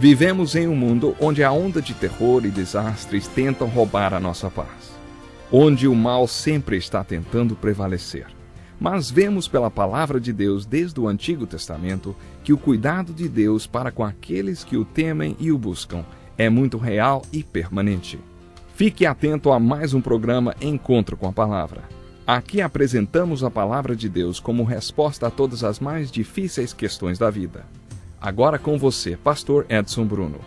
Vivemos em um mundo onde a onda de terror e desastres tentam roubar a nossa paz, onde o mal sempre está tentando prevalecer. Mas vemos pela palavra de Deus desde o Antigo Testamento que o cuidado de Deus para com aqueles que o temem e o buscam é muito real e permanente. Fique atento a mais um programa Encontro com a Palavra. Aqui apresentamos a palavra de Deus como resposta a todas as mais difíceis questões da vida. Agora com você, Pastor Edson Bruno.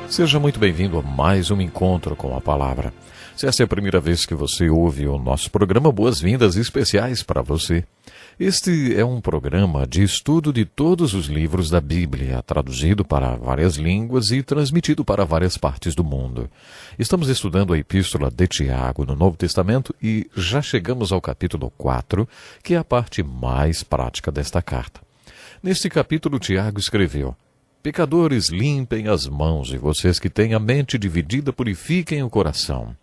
Seja muito bem-vindo a mais um Encontro com a Palavra. Se essa é a primeira vez que você ouve o nosso programa, boas-vindas especiais para você. Este é um programa de estudo de todos os livros da Bíblia, traduzido para várias línguas e transmitido para várias partes do mundo. Estamos estudando a Epístola de Tiago no Novo Testamento e já chegamos ao capítulo 4, que é a parte mais prática desta carta. Neste capítulo, Tiago escreveu: Pecadores, limpem as mãos, e vocês que têm a mente dividida, purifiquem o coração.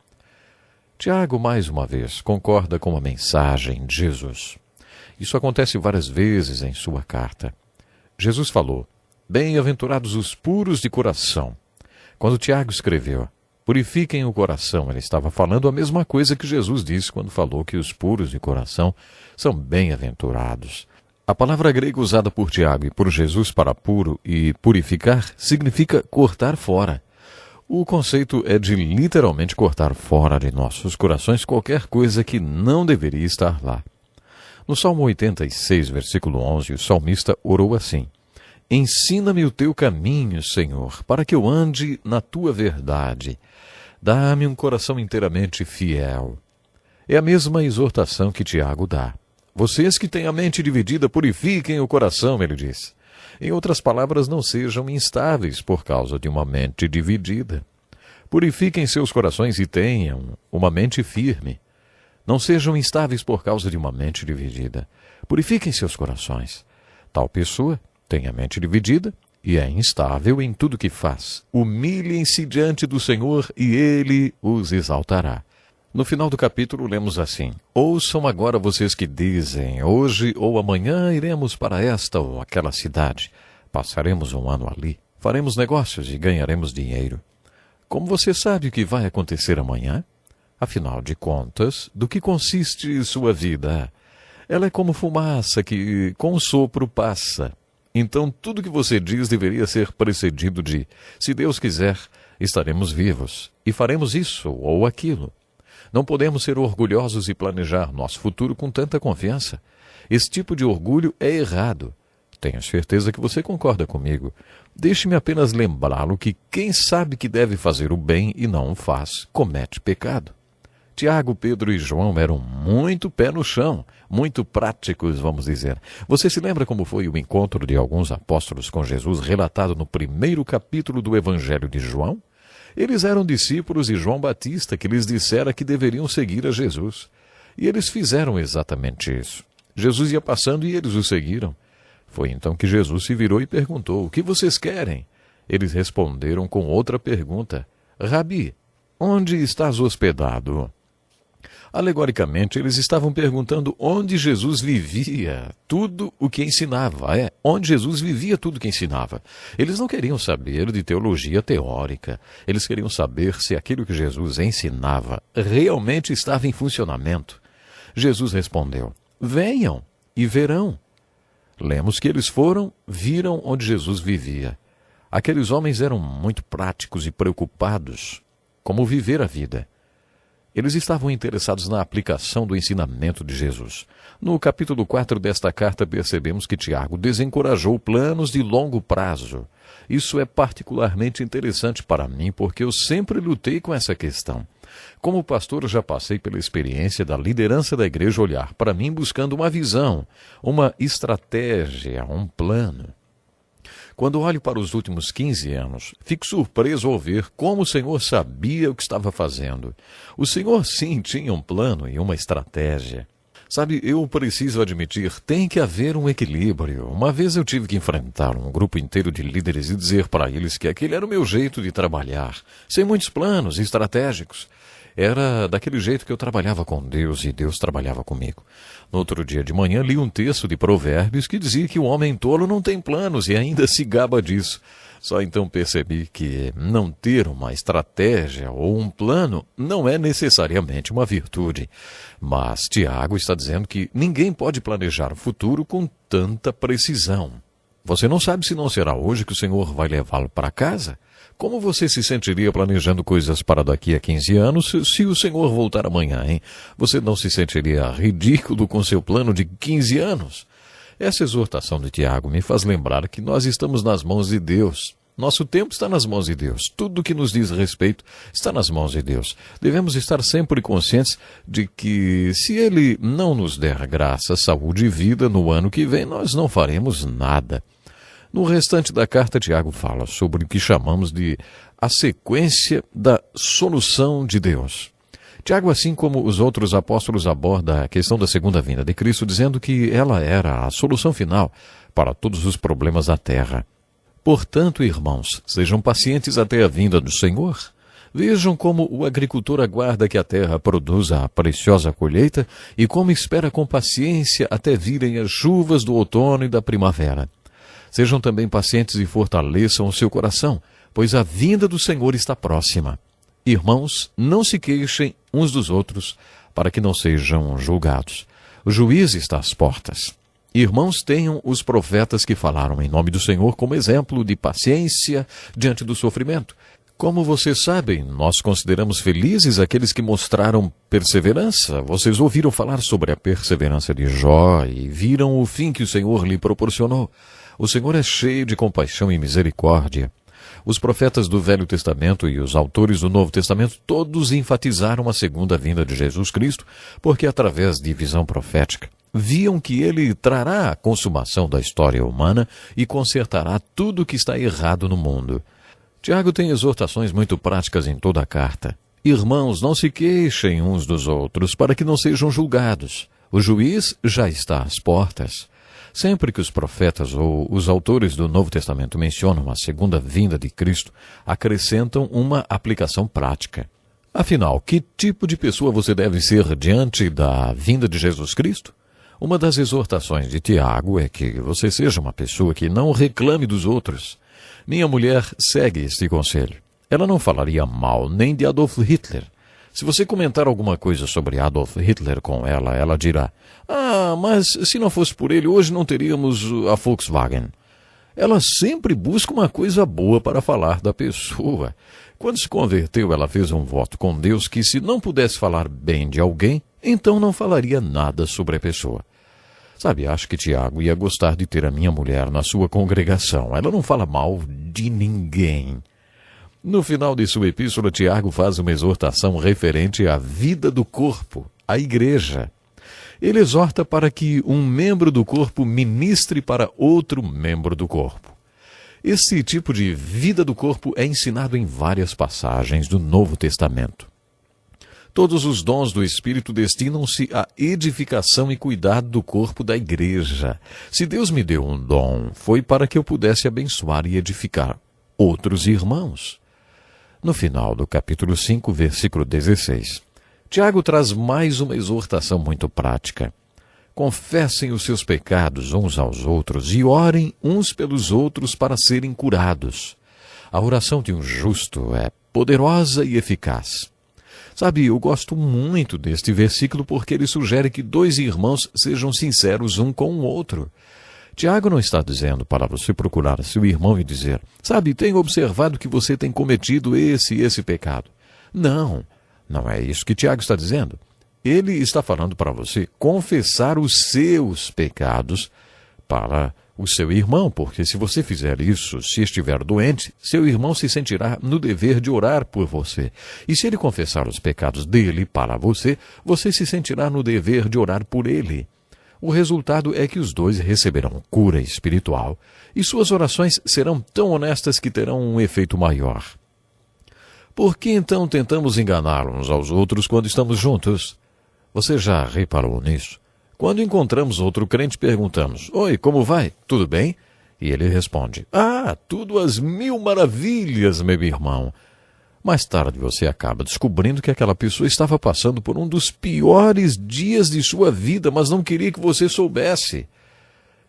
Tiago, mais uma vez, concorda com a mensagem de Jesus. Isso acontece várias vezes em sua carta. Jesus falou: Bem-aventurados os puros de coração. Quando Tiago escreveu: Purifiquem o coração, ele estava falando a mesma coisa que Jesus disse quando falou que os puros de coração são bem-aventurados. A palavra grega usada por Tiago e por Jesus para puro e purificar significa cortar fora. O conceito é de literalmente cortar fora de nossos corações qualquer coisa que não deveria estar lá. No Salmo 86, versículo 11, o salmista orou assim: Ensina-me o teu caminho, Senhor, para que eu ande na tua verdade. Dá-me um coração inteiramente fiel. É a mesma exortação que Tiago dá. Vocês que têm a mente dividida, purifiquem o coração, ele diz. Em outras palavras, não sejam instáveis por causa de uma mente dividida. Purifiquem seus corações e tenham uma mente firme. Não sejam instáveis por causa de uma mente dividida. Purifiquem seus corações. Tal pessoa tem a mente dividida e é instável em tudo que faz. Humilhem-se diante do Senhor e Ele os exaltará. No final do capítulo, lemos assim: Ouçam agora vocês que dizem: Hoje ou amanhã iremos para esta ou aquela cidade. Passaremos um ano ali. Faremos negócios e ganharemos dinheiro. Como você sabe o que vai acontecer amanhã? Afinal de contas, do que consiste sua vida? Ela é como fumaça que, com o sopro, passa. Então, tudo que você diz deveria ser precedido de: Se Deus quiser, estaremos vivos e faremos isso ou aquilo. Não podemos ser orgulhosos e planejar nosso futuro com tanta confiança. Esse tipo de orgulho é errado. Tenho certeza que você concorda comigo. Deixe-me apenas lembrá-lo que quem sabe que deve fazer o bem e não o faz, comete pecado. Tiago, Pedro e João eram muito pé no chão, muito práticos, vamos dizer. Você se lembra como foi o encontro de alguns apóstolos com Jesus relatado no primeiro capítulo do Evangelho de João? Eles eram discípulos de João Batista, que lhes dissera que deveriam seguir a Jesus. E eles fizeram exatamente isso. Jesus ia passando e eles o seguiram. Foi então que Jesus se virou e perguntou: O que vocês querem? Eles responderam com outra pergunta: Rabi, onde estás hospedado? Alegoricamente, eles estavam perguntando onde Jesus vivia tudo o que ensinava. Onde Jesus vivia tudo o que ensinava. Eles não queriam saber de teologia teórica. Eles queriam saber se aquilo que Jesus ensinava realmente estava em funcionamento. Jesus respondeu: Venham e verão. Lemos que eles foram, viram onde Jesus vivia. Aqueles homens eram muito práticos e preocupados como viver a vida. Eles estavam interessados na aplicação do ensinamento de Jesus. No capítulo 4 desta carta, percebemos que Tiago desencorajou planos de longo prazo. Isso é particularmente interessante para mim, porque eu sempre lutei com essa questão. Como pastor, eu já passei pela experiência da liderança da igreja olhar para mim buscando uma visão, uma estratégia, um plano. Quando olho para os últimos 15 anos, fico surpreso ao ver como o Senhor sabia o que estava fazendo. O Senhor, sim, tinha um plano e uma estratégia. Sabe, eu preciso admitir, tem que haver um equilíbrio. Uma vez eu tive que enfrentar um grupo inteiro de líderes e dizer para eles que aquele era o meu jeito de trabalhar, sem muitos planos estratégicos. Era daquele jeito que eu trabalhava com Deus e Deus trabalhava comigo. No outro dia de manhã li um texto de Provérbios que dizia que o homem tolo não tem planos e ainda se gaba disso. Só então percebi que não ter uma estratégia ou um plano não é necessariamente uma virtude. Mas Tiago está dizendo que ninguém pode planejar o futuro com tanta precisão. Você não sabe se não será hoje que o Senhor vai levá-lo para casa? Como você se sentiria planejando coisas para daqui a 15 anos se o Senhor voltar amanhã, hein? Você não se sentiria ridículo com seu plano de 15 anos? Essa exortação de Tiago me faz lembrar que nós estamos nas mãos de Deus. Nosso tempo está nas mãos de Deus. Tudo que nos diz respeito está nas mãos de Deus. Devemos estar sempre conscientes de que, se Ele não nos der graça, saúde e vida no ano que vem, nós não faremos nada. No restante da carta, Tiago fala sobre o que chamamos de a sequência da solução de Deus. Tiago, assim como os outros apóstolos, aborda a questão da segunda vinda de Cristo, dizendo que ela era a solução final para todos os problemas da terra. Portanto, irmãos, sejam pacientes até a vinda do Senhor. Vejam como o agricultor aguarda que a terra produza a preciosa colheita e como espera com paciência até virem as chuvas do outono e da primavera. Sejam também pacientes e fortaleçam o seu coração, pois a vinda do Senhor está próxima. Irmãos, não se queixem uns dos outros, para que não sejam julgados. O juiz está às portas. Irmãos, tenham os profetas que falaram em nome do Senhor como exemplo de paciência diante do sofrimento. Como vocês sabem, nós consideramos felizes aqueles que mostraram perseverança. Vocês ouviram falar sobre a perseverança de Jó e viram o fim que o Senhor lhe proporcionou. O Senhor é cheio de compaixão e misericórdia. Os profetas do Velho Testamento e os autores do Novo Testamento todos enfatizaram a segunda vinda de Jesus Cristo, porque através de visão profética viam que ele trará a consumação da história humana e consertará tudo o que está errado no mundo. Tiago tem exortações muito práticas em toda a carta. Irmãos, não se queixem uns dos outros, para que não sejam julgados. O juiz já está às portas. Sempre que os profetas ou os autores do Novo Testamento mencionam a segunda vinda de Cristo, acrescentam uma aplicação prática. Afinal, que tipo de pessoa você deve ser diante da vinda de Jesus Cristo? Uma das exortações de Tiago é que você seja uma pessoa que não reclame dos outros. Minha mulher segue este conselho. Ela não falaria mal nem de Adolf Hitler. Se você comentar alguma coisa sobre Adolf Hitler com ela, ela dirá: "Ah, mas se não fosse por ele, hoje não teríamos a Volkswagen." Ela sempre busca uma coisa boa para falar da pessoa. Quando se converteu, ela fez um voto com Deus que, se não pudesse falar bem de alguém, então não falaria nada sobre a pessoa. Sabe, acho que Tiago ia gostar de ter a minha mulher na sua congregação. Ela não fala mal de ninguém. No final de sua epístola, Tiago faz uma exortação referente à vida do corpo, à igreja. Ele exorta para que um membro do corpo ministre para outro membro do corpo. Esse tipo de vida do corpo é ensinado em várias passagens do Novo Testamento. Todos os dons do Espírito destinam-se à edificação e cuidado do corpo da igreja. Se Deus me deu um dom, foi para que eu pudesse abençoar e edificar outros irmãos. No final do capítulo 5, versículo 16, Tiago traz mais uma exortação muito prática. Confessem os seus pecados uns aos outros e orem uns pelos outros para serem curados. A oração de um justo é poderosa e eficaz. Sabe, eu gosto muito deste versículo porque ele sugere que dois irmãos sejam sinceros um com o outro. Tiago não está dizendo para você procurar seu irmão e dizer: "Sabe, tenho observado que você tem cometido esse e esse pecado." Não, não é isso que Tiago está dizendo. Ele está falando para você confessar os seus pecados para o seu irmão, porque se você fizer isso, se estiver doente, seu irmão se sentirá no dever de orar por você. E se ele confessar os pecados dele para você, você se sentirá no dever de orar por ele. O resultado é que os dois receberão cura espiritual e suas orações serão tão honestas que terão um efeito maior. Por que então tentamos enganar uns aos outros quando estamos juntos? Você já reparou nisso? Quando encontramos outro crente, perguntamos: "Oi, como vai? Tudo bem?" E ele responde: "Ah, tudo às mil maravilhas, meu irmão." Mais tarde você acaba descobrindo que aquela pessoa estava passando por um dos piores dias de sua vida, mas não queria que você soubesse.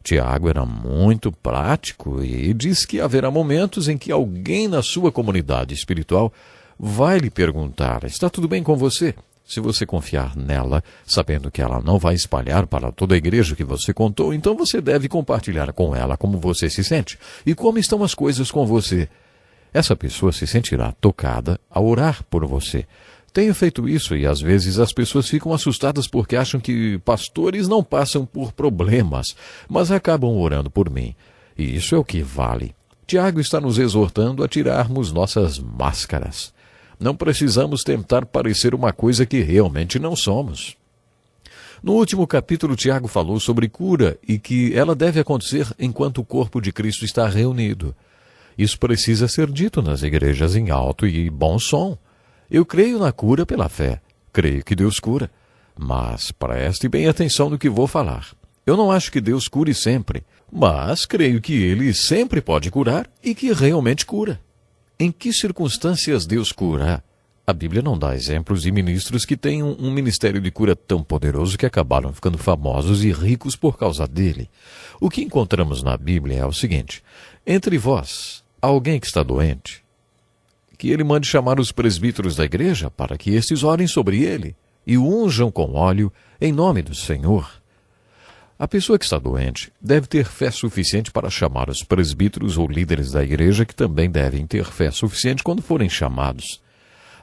Tiago era muito prático e diz que haverá momentos em que alguém na sua comunidade espiritual vai lhe perguntar: está tudo bem com você? Se você confiar nela, sabendo que ela não vai espalhar para toda a igreja o que você contou, então você deve compartilhar com ela como você se sente e como estão as coisas com você. Essa pessoa se sentirá tocada ao orar por você. Tenho feito isso e às vezes as pessoas ficam assustadas porque acham que pastores não passam por problemas, mas acabam orando por mim. E isso é o que vale. Tiago está nos exortando a tirarmos nossas máscaras. Não precisamos tentar parecer uma coisa que realmente não somos. No último capítulo, Tiago falou sobre cura e que ela deve acontecer enquanto o corpo de Cristo está reunido. Isso precisa ser dito nas igrejas em alto e bom som. Eu creio na cura pela fé. Creio que Deus cura. Mas preste bem atenção no que vou falar. Eu não acho que Deus cure sempre, mas creio que Ele sempre pode curar e que realmente cura. Em que circunstâncias Deus cura? A Bíblia não dá exemplos de ministros que tenham um ministério de cura tão poderoso que acabaram ficando famosos e ricos por causa dele. O que encontramos na Bíblia é o seguinte: entre vós, há alguém que está doente, que ele mande chamar os presbíteros da igreja para que estes orem sobre ele e o unjam com óleo em nome do Senhor. A pessoa que está doente deve ter fé suficiente para chamar os presbíteros ou líderes da igreja, que também devem ter fé suficiente quando forem chamados.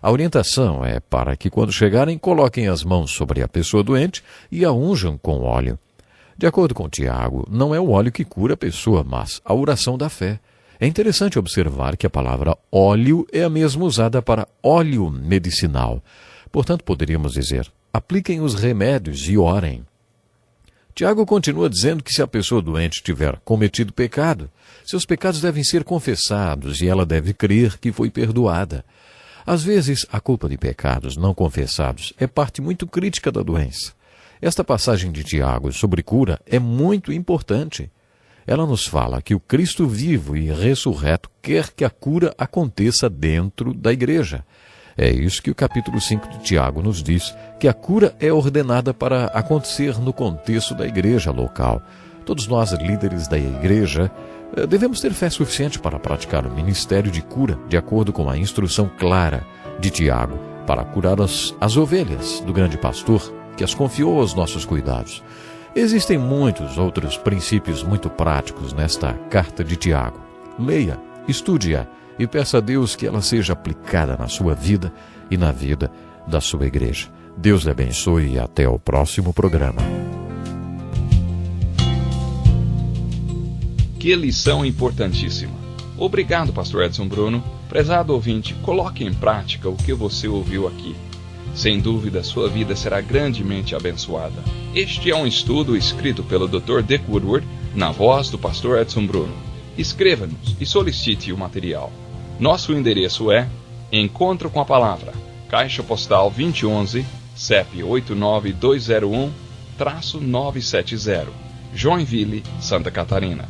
A orientação é para que, quando chegarem, coloquem as mãos sobre a pessoa doente e a unjam com óleo. De acordo com Tiago, não é o óleo que cura a pessoa, mas a oração da fé. É interessante observar que a palavra óleo é a mesma usada para óleo medicinal. Portanto, poderíamos dizer: apliquem os remédios e orem. Tiago continua dizendo que se a pessoa doente tiver cometido pecado, seus pecados devem ser confessados e ela deve crer que foi perdoada. Às vezes, a culpa de pecados não confessados é parte muito crítica da doença. Esta passagem de Tiago sobre cura é muito importante. Ela nos fala que o Cristo vivo e ressurreto quer que a cura aconteça dentro da igreja. É isso que o capítulo 5 de Tiago nos diz, que a cura é ordenada para acontecer no contexto da igreja local. Todos nós, líderes da igreja, devemos ter fé suficiente para praticar o ministério de cura, de acordo com a instrução clara de Tiago, para curar as ovelhas do grande pastor que as confiou aos nossos cuidados. Existem muitos outros princípios muito práticos nesta carta de Tiago. Leia, estude-a e peça a Deus que ela seja aplicada na sua vida e na vida da sua igreja. Deus lhe abençoe e até o próximo programa. Que lição importantíssima. Obrigado, pastor Edson Bruno. Prezado ouvinte, coloque em prática o que você ouviu aqui. Sem dúvida, sua vida será grandemente abençoada. Este é um estudo escrito pelo Dr. Dick Woodward, na voz do pastor Edson Bruno. Escreva-nos e solicite o material. Nosso endereço é Encontro com a Palavra, Caixa Postal 2011, CEP 89201-970, Joinville, Santa Catarina.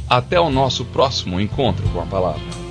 Até o nosso próximo Encontro com a Palavra.